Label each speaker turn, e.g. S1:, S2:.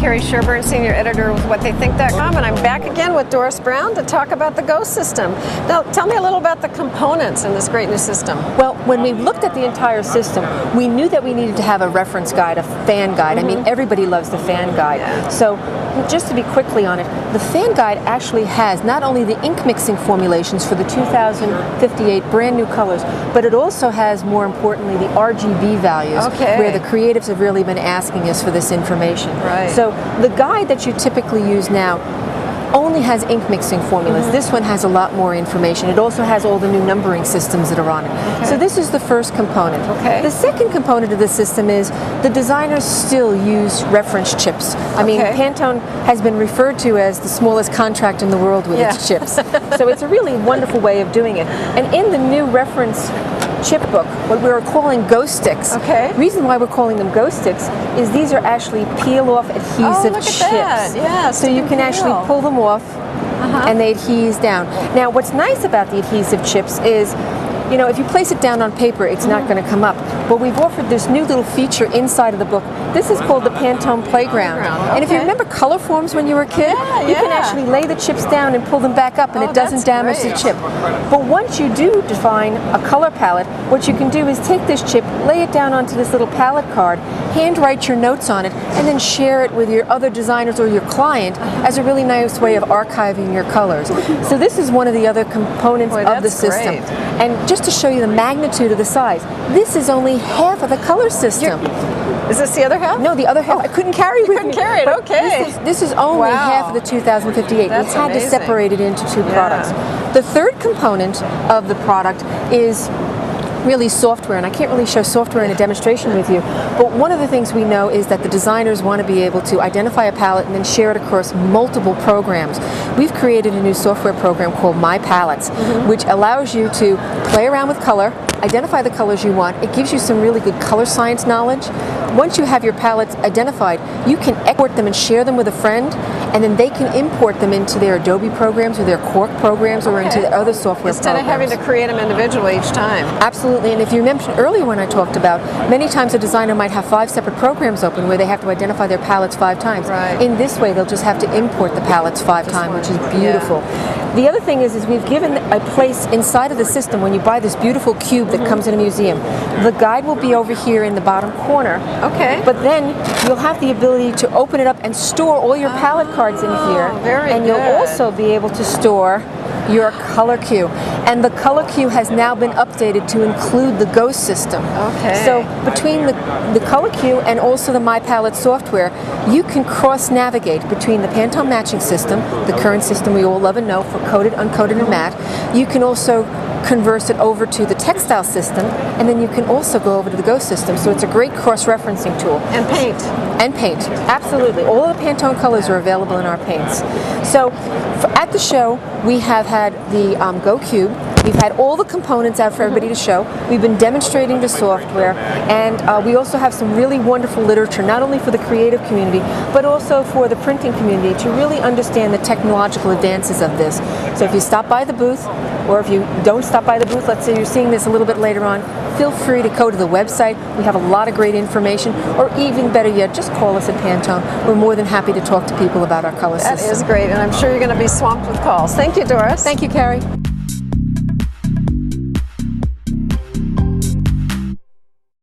S1: Carrie Sherburne, Senior Editor with WhatTheyThink.com, and I'm back again with Doris Brown to talk about the Go system. Now, tell me a little about the components in this great new system.
S2: Well, when we looked at the entire system, we knew that we needed to have a reference guide, a fan guide. I mean, everybody loves the fan guide.
S1: Yeah.
S2: So, just to be quickly on it, the fan guide actually has not only the ink mixing formulations for the 2058 brand new colors, but it also has, more importantly, the RGB values, where the creatives have really been asking us for this information.
S1: Right.
S2: So the guide that you typically use now only has ink mixing formulas. This one has a lot more information. It also has all the new numbering systems that are on it. So this is the first component.
S1: Okay.
S2: The second component of the system is the designers still use reference chips. I mean, Pantone has been referred to as the smallest contract in the world with its chips. So it's a really wonderful way of doing it. And in the new reference chip book, what we're calling Go Sticks.
S1: Okay.
S2: Reason why we're calling them Go Sticks is these are actually peel-off adhesive
S1: look at
S2: chips.
S1: that. Yeah,
S2: so you can actually pull them off and they adhere down. Now, what's nice about the adhesive chips is, you know, if you place it down on paper, it's not going to come up. But we've offered this new little feature inside of the book. This is called the Pantone Playground. And if you remember color forms when you were a kid, you can actually lay the chips down and pull them back up, and it doesn't damage the chip. But once you do define a color palette, what you can do is take this chip, lay it down onto this little palette card, handwrite your notes on it, and then share it with your other designers or your client as a really nice way of archiving your colors. So this is one of the other components of the system. And just to show you the magnitude of the size, this is only half of the color system.
S1: Is this the other half?
S2: No, the other half I couldn't carry with me.
S1: You couldn't carry it, okay.
S2: This is only half of the 2058.
S1: That's
S2: we had
S1: amazing.
S2: to separate it into two products. The third component of the product is really software, and I can't really show software in a demonstration with you, but one of the things we know is that the designers want to be able to identify a palette and then share it across multiple programs. We've created a new software program called My Palettes, which allows you to play around with color, identify the colors you want. It gives you some really good color science knowledge. Once you have your palettes identified, you can export them and share them with a friend, and then they can import them into their Adobe programs or their Quark programs or into the other software
S1: Instead
S2: programs.
S1: of having to create them individually each time.
S2: Absolutely, and if you mentioned earlier when I talked about, many times a designer might have 5 separate programs open where they have to identify their palettes 5 times. In this way, they'll just have to import the palettes 5 times, which is beautiful. The other thing is we've given a place inside of the system when you buy this beautiful cube that comes in a museum. The guide will be over here in the bottom corner. But then you'll have the ability to open it up and store all your palette cards in here. And you'll also be able to store your color queue. And the color queue has now been updated to include the Go system. So between the color queue and also the My Palette software, you can cross-navigate between the Pantone matching system, the current system we all love and know for coated, uncoated, and matte. You can also converse it over to the textile system, and then you can also go over to the Go system. So it's a great cross-referencing tool.
S1: And paint.
S2: And paint, absolutely. All of the Pantone colors are available in our paints. So at the show, we have had the Go Cube. We've had all the components out for everybody to show. We've been demonstrating the software, and we also have some really wonderful literature, not only for the creative community, but also for the printing community to really understand the technological advances of this. So if you stop by the booth, or if you don't stop by the booth, let's say you're seeing this a little bit later on, feel free to go to the website. We have a lot of great information, or even better yet, just call us at Pantone. We're more than happy to talk to people about our color system.
S1: That is great, and I'm sure you're going to be swamped with calls. Thank you, Doris.
S2: Thank you, Carrie.